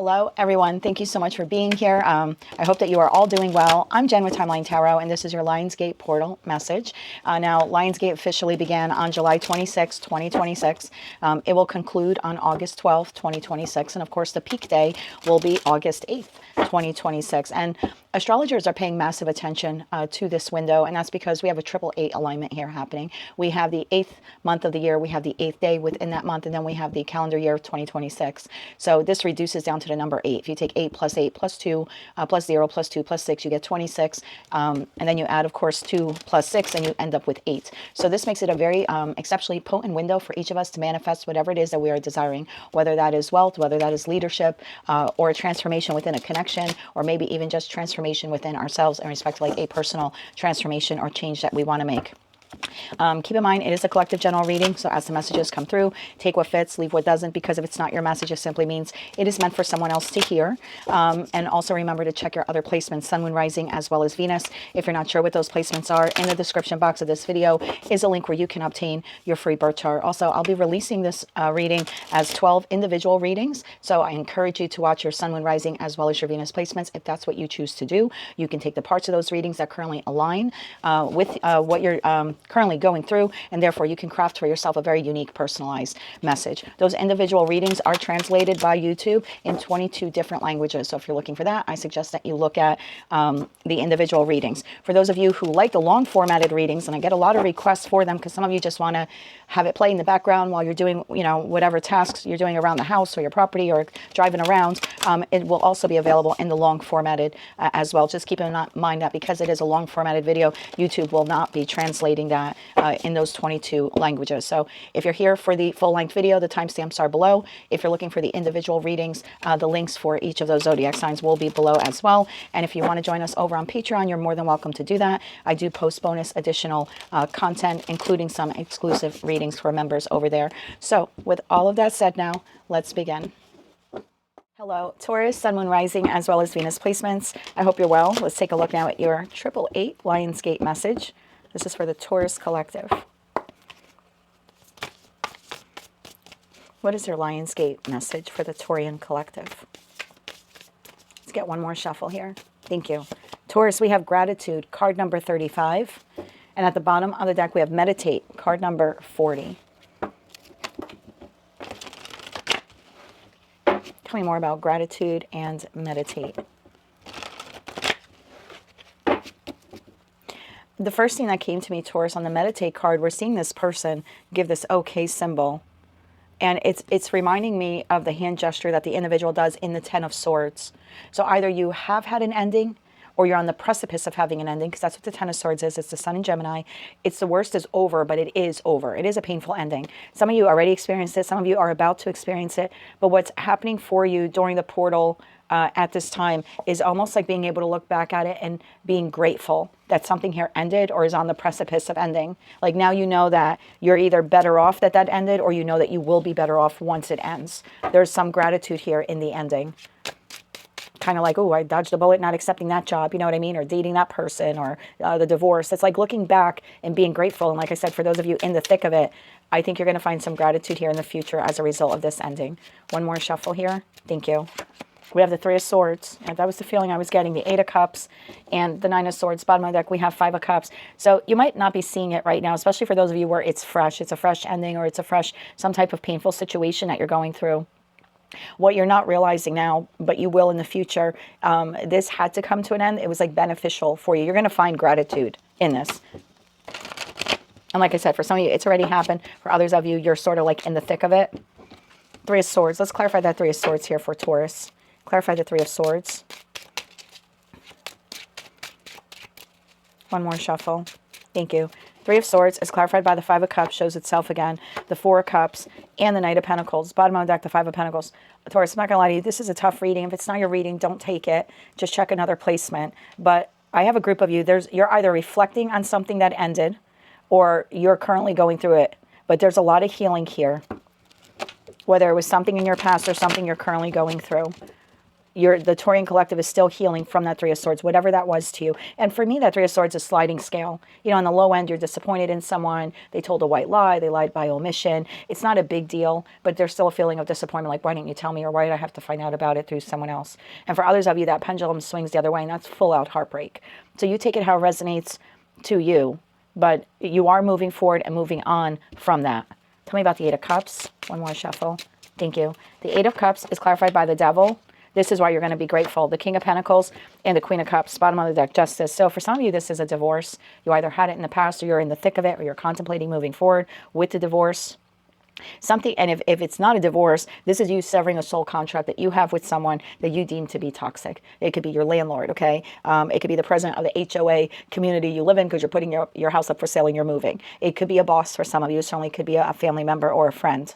Hello, everyone. Thank you so much for being here. I hope that you are all doing well. I'm Jen with Timeline Tarot, and this is your Lionsgate portal message. Now, Lionsgate officially began on July 26, 2026. It will conclude on August 12th, 2026. And of course, the peak day will be August 8th, 2026. And astrologers are paying massive attention to this window, and that's because we have a 888 alignment here happening. We have the 8th month of the year, we have the 8th day within that month, and then we have the calendar year of 2026. So this reduces down to the number 8. If you take 8 plus 2 plus 0 plus 2 plus 6, you get 26. And then you add, of course, 2 plus 6, and you end up with 8. So this makes it a very exceptionally potent window for each of us to manifest whatever it is that we are desiring, whether that is wealth, whether that is leadership, or a transformation within a connection, or maybe even just transformation within ourselves in respect to like a personal transformation or change that we want to make. Keep in mind, it is a collective general reading, so as the messages come through, take what fits, leave what doesn't, because if it's not your message, it simply means it is meant for someone else to hear. And also remember to check your other placements, Sun, Moon, Rising, as well as Venus. If you're not sure what those placements are, in the description box of this video is a link where you can obtain your free birth chart. Also, I'll be releasing this reading as 12 individual readings, so I encourage you to watch your Sun, Moon, Rising, as well as your Venus placements. If that's what you choose to do, you can take the parts of those readings that currently align with what you're currently going through, and therefore you can craft for yourself a very unique, personalized message. Those individual readings are translated by YouTube in 22 different languages. So if you're looking for that, I suggest that you look at the individual readings. For those of you who like the long formatted readings, and I get a lot of requests for them because some of you just want to have it play in the background while you're doing, you know, whatever tasks you're doing around the house or your property or driving around, it will also be available in the long formatted as well. Just keep in mind that because it is a long formatted video, YouTube will not be translating that in those 22 languages. So if you're here for the full-length video, the timestamps are below. If you're looking for the individual readings, the links for each of those zodiac signs will be below as well. And if you want to join us over on Patreon, you're more than welcome to do that. I do post bonus additional content, including some exclusive readings for members over there. So with all of that said now, let's begin. Hello, Taurus, Sun, Moon, Rising, as well as Venus placements. I hope you're well. Let's take a look now at your 888 Lionsgate message. This is for the Taurus collective. What is your Lionsgate message for the Taurian collective? Let's get one more shuffle here. Thank you. Taurus, we have gratitude, card number 35. And at the bottom of the deck, we have meditate, card number 40. Tell me more about gratitude and meditate. The first thing that came to me, Taurus, on the meditate card, we're seeing this person give this okay symbol. And it's reminding me of the hand gesture that the individual does in the 10 of Swords. So either you have had an ending or you're on the precipice of having an ending, because that's what the 10 of Swords is. It's the Sun in Gemini. It's the worst is over, but it is over. It is a painful ending. Some of you already experienced it. Some of you are about to experience it. But what's happening for you during the portal at this time is almost like being able to look back at it and being grateful that something here ended or is on the precipice of ending. Like now you know that you're either better off that that ended, or you know that you will be better off once it ends. There's some gratitude here in the ending. Kind of like, oh, I dodged a bullet not accepting that job, you know what I mean? Or dating that person, or the divorce. It's like looking back and being grateful. And like I said, for those of you in the thick of it, I think you're going to find some gratitude here in the future as a result of this ending. One more shuffle here. Thank you. We have the 3 of Swords. And that was the feeling I was getting. The 8 of Cups and the 9 of Swords. Bottom of the deck, we have 5 of Cups. So you might not be seeing it right now, especially for those of you where it's fresh. It's a fresh ending, or it's a fresh, some type of painful situation that you're going through. What you're not realizing now, but you will in the future, this had to come to an end. It was like beneficial for you. You're going to find gratitude in this. And like I said, for some of you, it's already happened. For others of you, you're sort of like in the thick of it. 3 of Swords. Let's clarify that 3 of Swords here for Taurus. Clarify the 3 of Swords. One more shuffle. Thank you. 3 of Swords is clarified by the 5 of Cups, shows itself again. The 4 of Cups and the Knight of Pentacles. Bottom of the deck, the 5 of Pentacles. Taurus, I'm not going to lie to you. This is a tough reading. If it's not your reading, don't take it. Just check another placement. But I have a group of you. You're either reflecting on something that ended, or you're currently going through it. But there's a lot of healing here, whether it was something in your past or something you're currently going through. the Taurian collective is still healing from that Three of Swords, whatever that was to you. And for me, that Three of Swords is a sliding scale. You know, on the low end, you're disappointed in someone. They told a white lie. They lied by omission. It's not a big deal, but there's still a feeling of disappointment. Like, why didn't you tell me? Or why did I have to find out about it through someone else? And for others of you, that pendulum swings the other way, and that's full out heartbreak. So you take it how it resonates to you, but you are moving forward and moving on from that. Tell me about the Eight of Cups. One more shuffle. Thank you. The Eight of Cups is clarified by the Devil. This is why you're going to be grateful. The King of Pentacles and the Queen of Cups, bottom of the deck, Justice. So for some of you, this is a divorce. You either had it in the past, or you're in the thick of it, or you're contemplating moving forward with the divorce. Something, and if it's not a divorce, this is you severing a soul contract that you have with someone that you deem to be toxic. It could be your landlord, okay? It could be the president of the HOA community you live in because you're putting your house up for sale and you're moving. It could be a boss for some of you. It certainly could be a family member or a friend.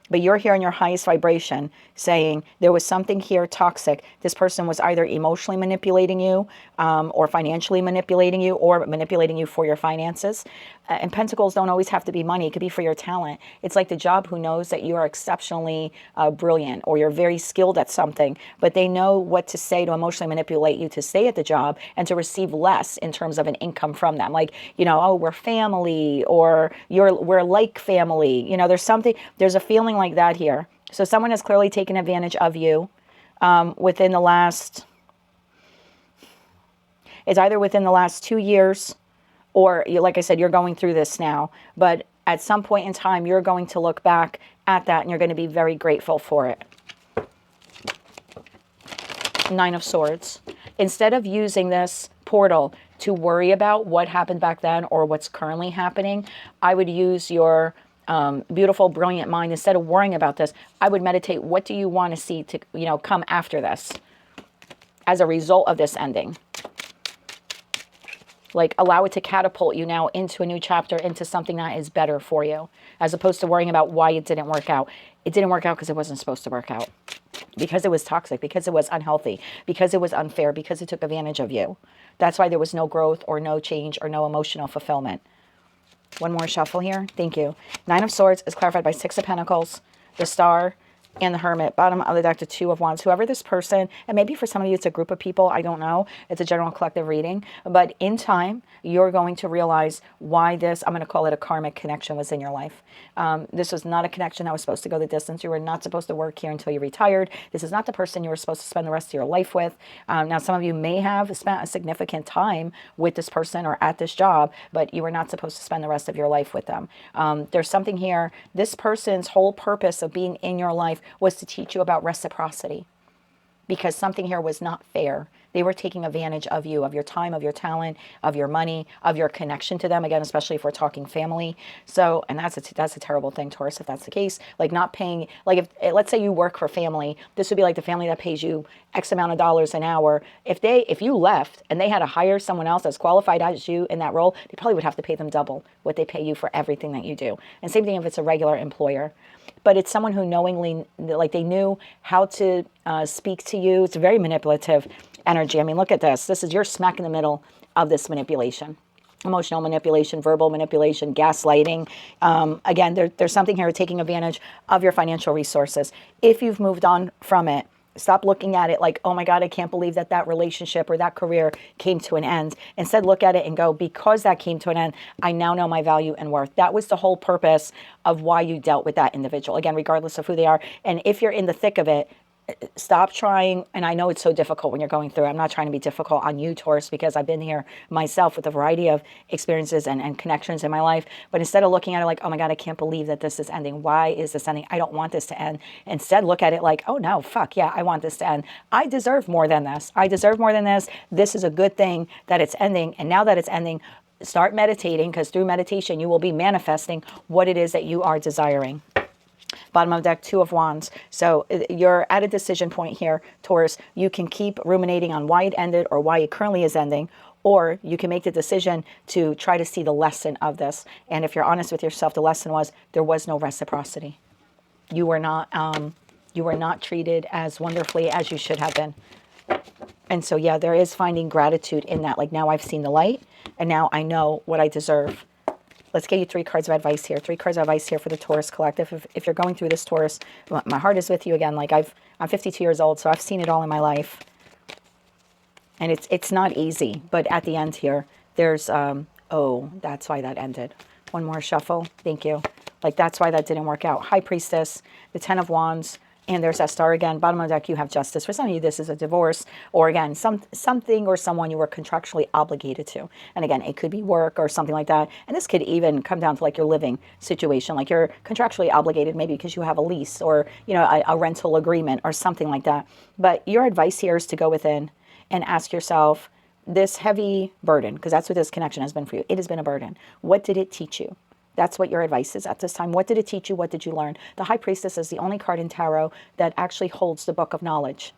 But you're here in your highest vibration saying there was something here toxic. This person was either emotionally manipulating you or financially manipulating you or manipulating you for your finances. And pentacles don't always have to be money. It could be for your talent. It's like the job who knows that you are exceptionally brilliant or you're very skilled at something, but they know what to say to emotionally manipulate you to stay at the job and to receive less in terms of an income from them. Like, you know, oh, we're family, or we're like family. You know, there's a feeling like that here. So someone has clearly taken advantage of you within the last, it's either within the last 2 years, or like I said, you're going through this now, but at some point in time, you're going to look back at that and you're going to be very grateful for it. Nine of Swords. Instead of using this portal to worry about what happened back then or what's currently happening, I would use your beautiful, brilliant mind. Instead of worrying about this, I would meditate. What do you want to see to, you know, come after this as a result of this ending? Like, allow it to catapult you now into a new chapter, into something that is better for you, as opposed to worrying about why it didn't work out. It didn't work out because it wasn't supposed to work out, because it was toxic, because it was unhealthy, because it was unfair, because it took advantage of you. That's why there was no growth or no change or no emotional fulfillment. One more shuffle here. Thank you. Nine of Swords is clarified by Six of Pentacles, the Star, and the Hermit. Bottom of the deck, the Two of Wands. Whoever this person, and maybe for some of you it's a group of people, I don't know. It's a general collective reading. But in time, you're going to realize why this, I'm going to call it a karmic connection, was in your life. This was not a connection that was supposed to go the distance. You were not supposed to work here until you retired. This is not the person you were supposed to spend the rest of your life with. Now, some of you may have spent a significant time with this person or at this job, but you were not supposed to spend the rest of your life with them. There's something here. This person's whole purpose of being in your life was to teach you about reciprocity, because something here was not fair. They were taking advantage of you, of your time, of your talent, of your money, of your connection to them. Again, especially if we're talking family. So, and that's a terrible thing, Taurus, if that's the case. Like, not paying, like, if let's say you work for family, this would be like the family that pays you X amount of dollars an hour. If you left and they had to hire someone else as qualified as you in that role, they probably would have to pay them double what they pay you for everything that you do. And same thing if it's a regular employer. But it's someone who knowingly, like, they knew how to speak to you. It's a very manipulative energy. I mean, look at this. You're smack in the middle of this manipulation. Emotional manipulation, verbal manipulation, gaslighting. Again, there's something here taking advantage of your financial resources. If you've moved on from it, stop looking at it like, oh my God, I can't believe that relationship or that career came to an end. Instead, look at it and go, because that came to an end, I now know my value and worth. That was the whole purpose of why you dealt with that individual. Again, regardless of who they are. And if you're in the thick of it, stop trying. And I know it's so difficult when you're going through. I'm not trying to be difficult on you, Taurus, because I've been here myself with a variety of experiences and connections in my life. But instead of looking at it like, oh my God, I can't believe that this is ending. Why is this ending? I don't want this to end. Instead, look at it like, oh no, fuck yeah, I want this to end. I deserve more than this. I deserve more than this. This is a good thing that it's ending. And now that it's ending, start meditating, because through meditation, you will be manifesting what it is that you are desiring. Bottom of deck, Two of Wands. So you're at a decision point here, Taurus. You can keep ruminating on why it ended or why it currently is ending, or you can make the decision to try to see the lesson of this. And if you're honest with yourself, the lesson was there was no reciprocity. You were not treated as wonderfully as you should have been. And so, yeah, there is finding gratitude in that. Like, now I've seen the light, and now I know what I deserve. Let's get you 3 cards of advice here. 3 cards of advice here for the Taurus collective. If you're going through this, Taurus, my heart is with you again. Like I'm 52 years old, so I've seen it all in my life. And it's not easy. But at the end here, there's, oh, that's why that ended. One more shuffle. Thank you. Like, that's why that didn't work out. High Priestess, the 10 of Wands, and there's that star again. Bottom of the deck, you have Justice. For some of you, this is a divorce, or again, something or someone you were contractually obligated to. And again, it could be work or something like that. And this could even come down to like your living situation. Like you're contractually obligated maybe because you have a lease or, you know, a rental agreement or something like that. But your advice here is to go within and ask yourself, this heavy burden, because that's what this connection has been for you. It has been a burden. What did it teach you? That's what your advice is at this time. What did it teach you? What did you learn? The High Priestess is the only card in tarot that actually holds the book of knowledge.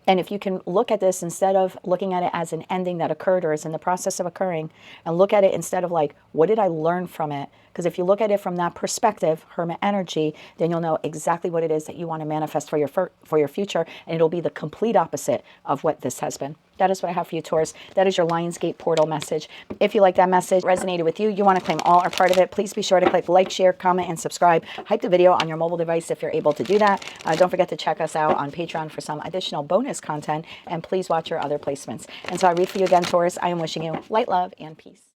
And if you can look at this instead of looking at it as an ending that occurred or is in the process of occurring, and look at it instead of like, what did I learn from it? Because if you look at it from that perspective, Hermit energy, then you'll know exactly what it is that you want to manifest for your future, and it'll be the complete opposite of what this has been. That is what I have for you, Taurus. That is your Lionsgate portal message. If you like that message, resonated with you, you want to claim all or part of it, please be sure to click like, share, comment, and subscribe. Hype the video on your mobile device if you're able to do that. Don't forget to check us out on Patreon for some additional bonus content, and please watch your other placements. And so I read for you again, Taurus. I am wishing you light, love, and peace.